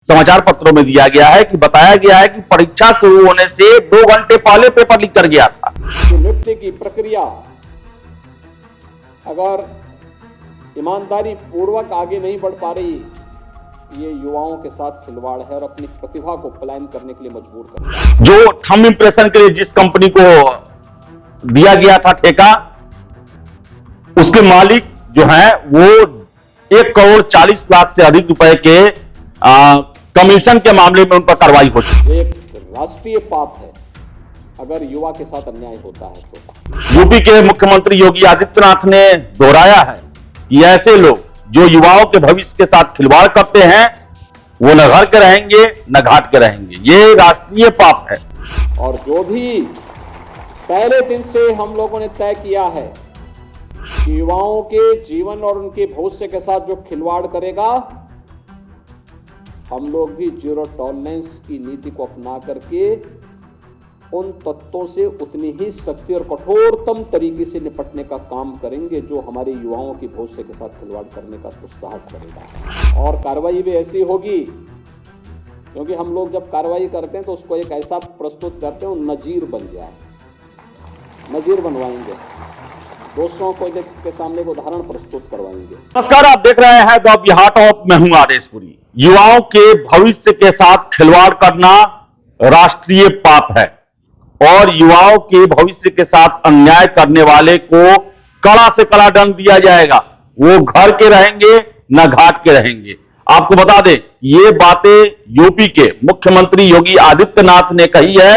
समाचार पत्रों में दिया गया है कि बताया गया है कि परीक्षा शुरू होने से 2 घंटे पहले पेपर लीक कर गया था। नियुक्ति की प्रक्रिया अगर ईमानदारी पूर्वक आगे नहीं बढ़ पा रही, ये युवाओं के साथ खिलवाड़ है और अपनी प्रतिभा को पलायन करने के लिए मजबूर कर रहा है। जो थंब इंप्रेशन के लिए जिस कंपनी को दिया गया था ठेका, उसके मालिक जो है वो 1,40,00,000 से अधिक रुपए के कमीशन के मामले में उन पर कार्रवाई हो चुकी है। एक राष्ट्रीय पाप है अगर युवा के साथ अन्याय होता है तो। यूपी के मुख्यमंत्री योगी आदित्यनाथ ने दोहराया है कि ऐसे लोग जो युवाओं के भविष्य के साथ खिलवाड़ करते हैं वो न घर के रहेंगे न घाट के रहेंगे। ये राष्ट्रीय पाप है। और जो भी पहले दिन से हम लोगों ने तय किया है कि युवाओं के जीवन और उनके भविष्य के साथ जो खिलवाड़ करेगा, हम लोग भी जीरो टॉलरेंस की नीति को अपना करके उन तत्वों से उतनी ही सख्ती और कठोरतम तरीके से निपटने का काम करेंगे जो हमारे युवाओं की भविष्य के साथ खिलवाड़ करने का दुस्साहस करेगा। और कार्रवाई भी ऐसी होगी, क्योंकि हम लोग जब कार्रवाई करते हैं तो उसको एक ऐसा प्रस्तुत करते हैं नजीर बन जाए, नजीर बनवाएंगे, दोस्तों को के सामने एक उदाहरण प्रस्तुत करवाएंगे। नमस्कार, आप देख रहे हैं द बिहार ऑफ, मैं हूं आदेशपुरी। युवाओं के भविष्य के साथ खिलवाड़ करना राष्ट्रीय पाप है और युवाओं के भविष्य के साथ अन्याय करने वाले को कड़ा से कड़ा दंड दिया जाएगा। वो घर के रहेंगे न घाट के रहेंगे। आपको बता दें, ये बातें यूपी के मुख्यमंत्री योगी आदित्यनाथ ने कही है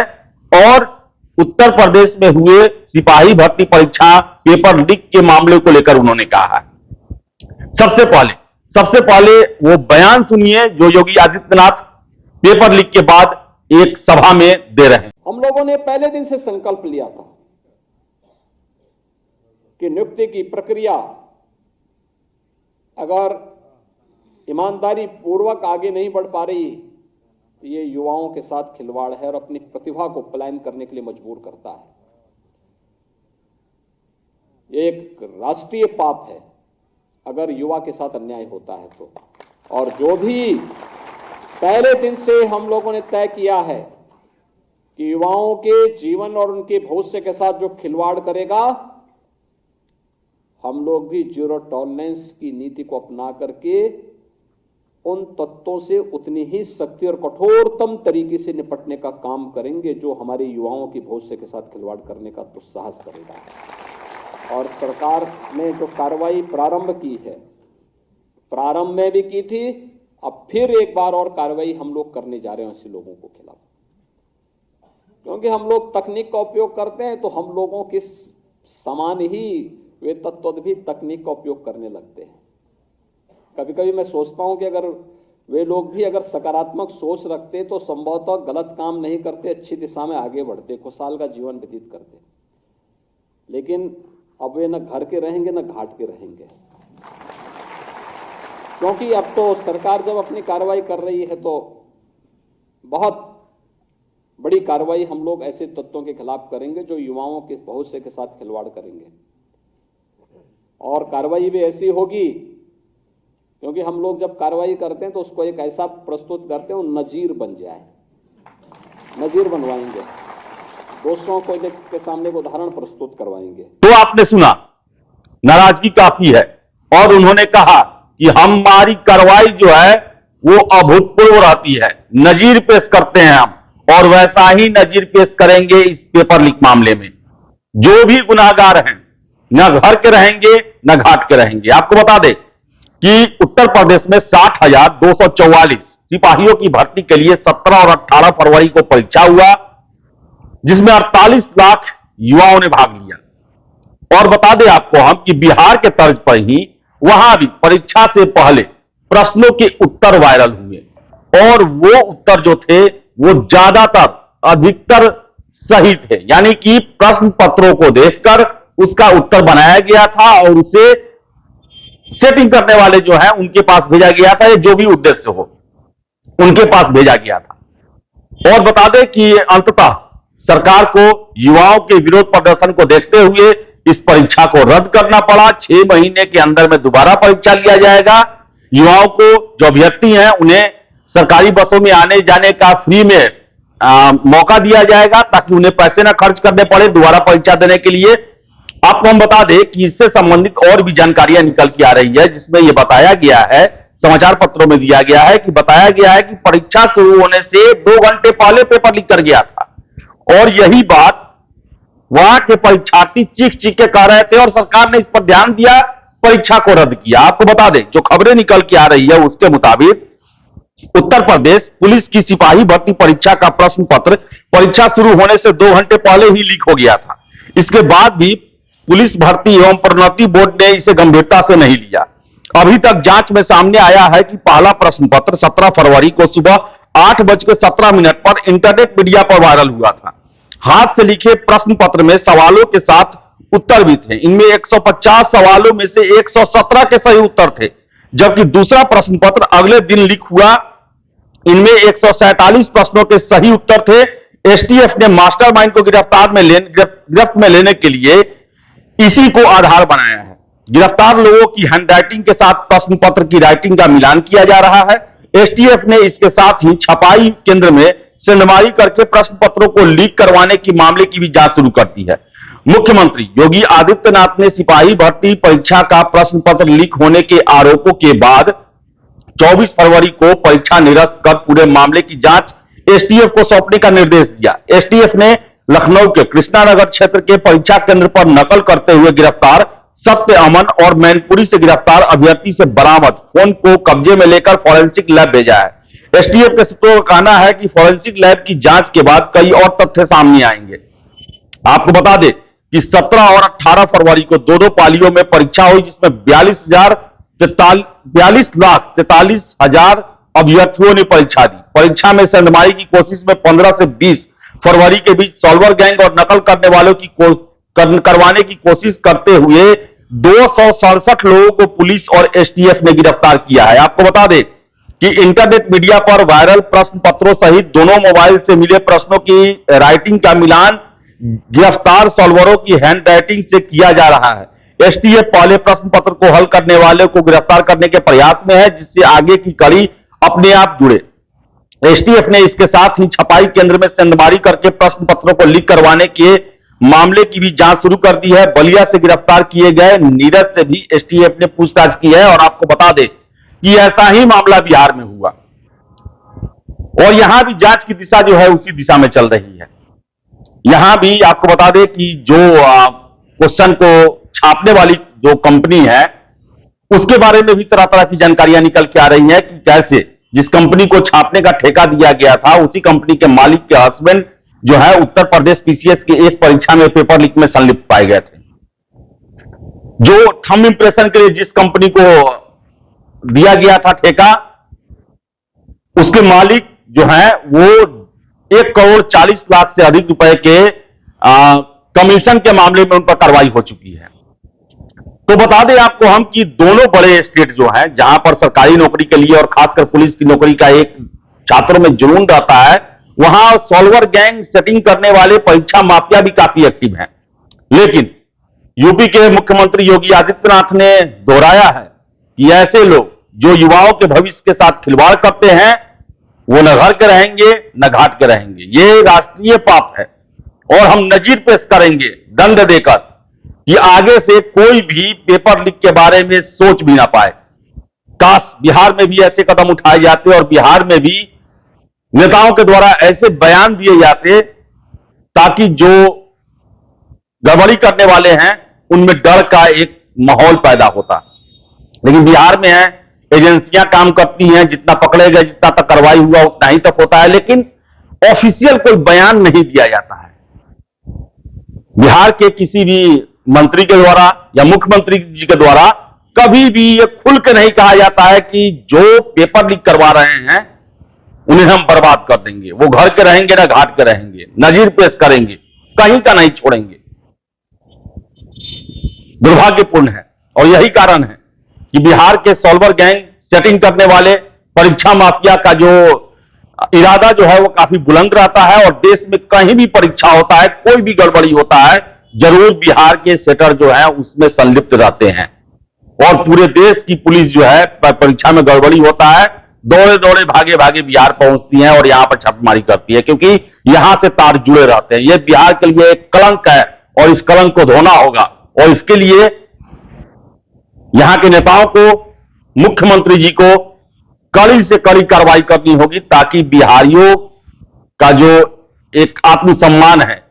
और उत्तर प्रदेश में हुए सिपाही भर्ती परीक्षा पेपर लीक के मामले को लेकर उन्होंने कहा है। सबसे पहले वो बयान सुनिए जो योगी आदित्यनाथ पेपर लीक के बाद एक सभा में दे रहे हैं। हम लोगों ने पहले दिन से संकल्प लिया था कि नियुक्ति की प्रक्रिया अगर ईमानदारी पूर्वक आगे नहीं बढ़ पा रही, तो ये युवाओं के साथ खिलवाड़ है और अपनी प्रतिभा को पलायन करने के लिए मजबूर करता है। ये एक राष्ट्रीय पाप है अगर युवा के साथ अन्याय होता है तो। और जो भी पहले दिन से हम लोगों ने तय किया है कि युवाओं के जीवन और उनके भविष्य के साथ जो खिलवाड़ करेगा, हम लोग भी जीरो टॉलरेंस की नीति को अपना करके उन तत्वों से उतनी ही सख्ती और कठोरतम तरीके से निपटने का काम करेंगे जो हमारे युवाओं की भविष्य के साथ खिलवाड़ करने का दुस्साहस करेगा। और सरकार ने जो कार्रवाई प्रारंभ की है, प्रारंभ में भी की थी, अब फिर एक बार और कार्रवाई हम लोग करने जा रहे हैं ऐसे लोगों को खिलाफ। क्योंकि हम लोग तकनीक का उपयोग करते हैं तो हम लोगों के समान ही वे तत्व भी तकनीक का उपयोग करने लगते हैं। कभी कभी मैं सोचता हूं कि अगर वे लोग भी अगर सकारात्मक सोच रखते तो संभवतः गलत काम नहीं करते, अच्छी दिशा में आगे बढ़ते, खुशहाल का जीवन व्यतीत करते। लेकिन अब वे न घर के रहेंगे न घाट के रहेंगे, क्योंकि अब तो सरकार जब अपनी कार्रवाई कर रही है तो बहुत बड़ी कार्रवाई हम लोग ऐसे तत्वों के खिलाफ करेंगे जो युवाओं के भविष्य के साथ खिलवाड़ करेंगे। और कार्रवाई भी ऐसी होगी, क्योंकि हम लोग जब कार्रवाई करते हैं तो उसको एक ऐसा प्रस्तुत करते हैं नजीर बन जाए, नजीर बनवाएंगे, दोस्तों को के सामने एक उदाहरण प्रस्तुत करवाएंगे। तो आपने सुना, नाराजगी काफी है और उन्होंने कहा कि हमारी कार्रवाई जो है वो अभूतपूर्व रहती है, नजीर पेश करते हैं हम और वैसा ही नजीर पेश करेंगे इस पेपर लीक मामले में। जो भी गुनाहगार हैं न घर के रहेंगे न घाट के रहेंगे। आपको बता दें कि उत्तर प्रदेश में 60,244 सिपाहियों की भर्ती के लिए 17 और 18 फरवरी को परीक्षा हुआ, जिसमें 48 लाख युवाओं ने भाग लिया। और बता दें आपको हम कि बिहार के तर्ज पर ही वहां भी परीक्षा से पहले प्रश्नों के उत्तर वायरल हुए और वो उत्तर जो थे वो ज्यादातर अधिकतर सही थे, यानी कि प्रश्न पत्रों को देखकर उसका उत्तर बनाया गया था और उसे सेटिंग करने वाले जो है उनके पास भेजा गया था, या जो भी उद्देश्य हो उनके पास भेजा गया था। और बता दें कि अंततः सरकार को युवाओं के विरोध प्रदर्शन को देखते हुए इस परीक्षा को रद्द करना पड़ा। 6 महीने के अंदर में दोबारा परीक्षा लिया जाएगा। युवाओं को जो अभ्यर्थी हैं उन्हें सरकारी बसों में आने जाने का फ्री में मौका दिया जाएगा ताकि उन्हें पैसे ना खर्च करने पड़े दोबारा परीक्षा देने के लिए। आपको हम बता दें कि इससे संबंधित और भी जानकारियां निकल के आ रही है, जिसमें यह बताया गया है, समाचार पत्रों में दिया गया है कि बताया गया है कि परीक्षा शुरू होने से 2 घंटे पहले पेपर लीक कर गया था और यही बात वहां के परीक्षार्थी चीख चीख के कह रहे थे और सरकार ने इस पर ध्यान दिया, परीक्षा को रद्द किया। आपको बता दें, जो खबरें निकल के आ रही है उसके मुताबिक उत्तर प्रदेश पुलिस की सिपाही भर्ती परीक्षा का प्रश्न पत्र परीक्षा शुरू होने से 2 घंटे पहले ही लीक हो गया था। इसके बाद भी पुलिस भर्ती एवं प्रोन्नति बोर्ड ने इसे गंभीरता से नहीं लिया। अभी तक जांच में सामने आया है कि पहला प्रश्न पत्र 17 फरवरी को सुबह 8:17 पर इंटरनेट मीडिया पर वायरल हुआ था। हाथ से लिखे प्रश्न पत्र में सवालों के साथ उत्तर भी थे। इनमें 150 सवालों में से 117 के सही उत्तर थे, जबकि दूसरा प्रश्न पत्र अगले दिन लीक हुआ। इनमें 147 प्रश्नों के सही उत्तर थे। एसटीएफ ने मास्टरमाइंड को गिरफ्त में लेने के लिए इसी को आधार बनाया है। गिरफ्तार लोगों की हैंडराइटिंग के साथ प्रश्न पत्र की राइटिंग का मिलान किया जा रहा है। एसटीएफ ने इसके साथ ही छपाई केंद्र में सेंधमारी करके प्रश्न पत्रों को लीक करवाने की मामले की भी जांच शुरू कर दी है। मुख्यमंत्री योगी आदित्यनाथ ने सिपाही भर्ती परीक्षा का प्रश्न पत्र लीक होने के आरोपों के बाद 24 फरवरी को परीक्षा निरस्त कर पूरे मामले की जांच एसटीएफ को सौंपने का निर्देश दिया। एसटीएफ ने लखनऊ के कृष्णानगर क्षेत्र के परीक्षा केंद्र पर नकल करते हुए गिरफ्तार सत्य अमन और मैनपुरी से गिरफ्तार अभ्यर्थी से बरामद फोन को कब्जे में लेकर फॉरेंसिक लैब भेजा है। एसटीएफ के सूत्रों का कहना है कि फॉरेंसिक लैब की जांच के बाद कई और तथ्य सामने आएंगे। आपको बता दें कि 17 और 18 फरवरी को दो पालियों में परीक्षा हुई, जिसमें 42,43,43,000 अभ्यर्थियों ने परीक्षा दी। परीक्षा में सेंधमारी की कोशिश में 15 से 20 फरवरी के बीच सॉल्वर गैंग और नकल करने वालों की करवाने की कोशिश करते हुए 267 लोगों को पुलिस और एसटीएफ ने गिरफ्तार किया है। आपको बता दें कि इंटरनेट मीडिया पर वायरल प्रश्न पत्रों सहित दोनों मोबाइल से मिले प्रश्नों की राइटिंग का मिलान गिरफ्तार सॉल्वरों की हैंड राइटिंग से किया जा रहा है। एसटीएफ पहले प्रश्न पत्र को हल करने वाले को गिरफ्तार करने के प्रयास में है, जिससे आगे की कड़ी अपने आप जुड़े। एसटीएफ ने इसके साथ ही छपाई केंद्र में सेंधमारी करके प्रश्न पत्रों को लीक करवाने के मामले की भी जांच शुरू कर दी है। बलिया से गिरफ्तार किए गए नीरज से भी एसटीएफ ने पूछताछ की है और आपको बता दें कि ऐसा ही मामला बिहार में हुआ और यहां भी जांच की दिशा जो है उसी दिशा में चल रही है। यहां भी आपको बता दें कि जो क्वेश्चन को छापने वाली जो कंपनी है उसके बारे में भी तरह तरह की जानकारियां निकल के आ रही हैं कि कैसे जिस कंपनी को छापने का ठेका दिया गया था उसी कंपनी के मालिक के हस्बैंड जो है उत्तर प्रदेश पीसीएस के एक परीक्षा में पेपर लीक में संलिप्त पाए गए थे। जो थंब इंप्रेशन के लिए जिस कंपनी को दिया गया था ठेका, उसके मालिक जो है वो 1,40,00,000 से अधिक रुपए के कमीशन के मामले में उन पर कार्रवाई हो चुकी है। तो बता दें आपको हम कि दोनों बड़े स्टेट जो हैं जहां पर सरकारी नौकरी के लिए और खासकर पुलिस की नौकरी का एक छात्रों में जुनून रहता है, वहां सॉल्वर गैंग सेटिंग करने वाले परीक्षा माफिया भी काफी एक्टिव हैं। लेकिन यूपी के मुख्यमंत्री योगी आदित्यनाथ ने दोहराया है कि ऐसे लोग जो युवाओं के भविष्य के साथ खिलवाड़ करते हैं वो न घर के रहेंगे न घाट के रहेंगे। ये राष्ट्रीय पाप है और हम नजीर पेश करेंगे दंड देकर कि आगे से कोई भी पेपर लीक के बारे में सोच भी ना पाए। काश बिहार में भी ऐसे कदम उठाए जाते और बिहार में भी नेताओं के द्वारा ऐसे बयान दिए जाते ताकि जो गड़बड़ी करने वाले हैं उनमें डर का एक माहौल पैदा होता। लेकिन बिहार में है एजेंसियां काम करती हैं, जितना पकड़े गए जितना तक कार्रवाई हुआ उतना ही तक होता है, लेकिन ऑफिशियल कोई बयान नहीं दिया जाता है। बिहार के किसी भी मंत्री के द्वारा या मुख्यमंत्री जी के द्वारा कभी भी ये खुल के नहीं कहा जाता है कि जो पेपर लीक करवा रहे हैं उन्हें हम बर्बाद कर देंगे, वो घर के रहेंगे ना घाट के रहेंगे, नजीर पेश करेंगे, कहीं का नहीं छोड़ेंगे। दुर्भाग्यपूर्ण है और यही कारण है कि बिहार के सॉल्वर गैंग सेटिंग करने वाले परीक्षा माफिया का जो इरादा जो है वो काफी बुलंद रहता है और देश में कहीं भी परीक्षा होता है, कोई भी गड़बड़ी होता है, जरूर बिहार के सेटर जो है उसमें संलिप्त रहते हैं और पूरे देश की पुलिस जो है परीक्षा में गड़बड़ी होता है दौड़े दौड़े भागे भागे बिहार पहुंचती हैं और यहां पर छापेमारी करती है, क्योंकि यहां से तार जुड़े रहते हैं। यह बिहार के लिए एक कलंक है और इस कलंक को धोना होगा, और इसके लिए यहां के नेताओं को, मुख्यमंत्री जी को कड़ी से कड़ी कार्रवाई करनी होगी, ताकि बिहारियों का जो एक आत्मसम्मान है,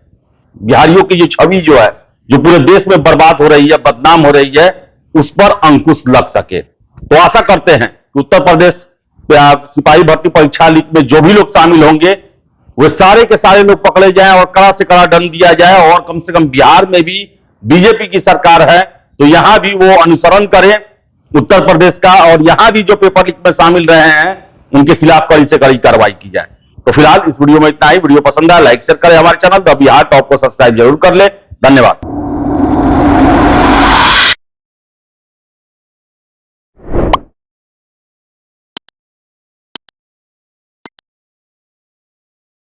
बिहारियों की जो छवि जो है, जो पूरे देश में बर्बाद हो रही है, बदनाम हो रही है, उस पर अंकुश लग सके। तो आशा करते हैं कि उत्तर प्रदेश सिपाही भर्ती परीक्षा लीक में जो भी लोग शामिल होंगे, वे सारे के सारे लोग पकड़े जाएं और कड़ा से कड़ा दंड दिया जाए, और कम से कम बिहार में भी बीजेपी की सरकार है तो यहां भी वो अनुसरण करें उत्तर प्रदेश का, और यहां भी जो पेपर लीक में शामिल रहे हैं उनके खिलाफ कड़ी से कड़ी कार्रवाई की जाए। तो फिलहाल इस वीडियो में इतना ही। वीडियो पसंद आया लाइक शेयर करें, हमारे चैनल द बिहार टॉप को सब्सक्राइब जरूर कर ले। धन्यवाद।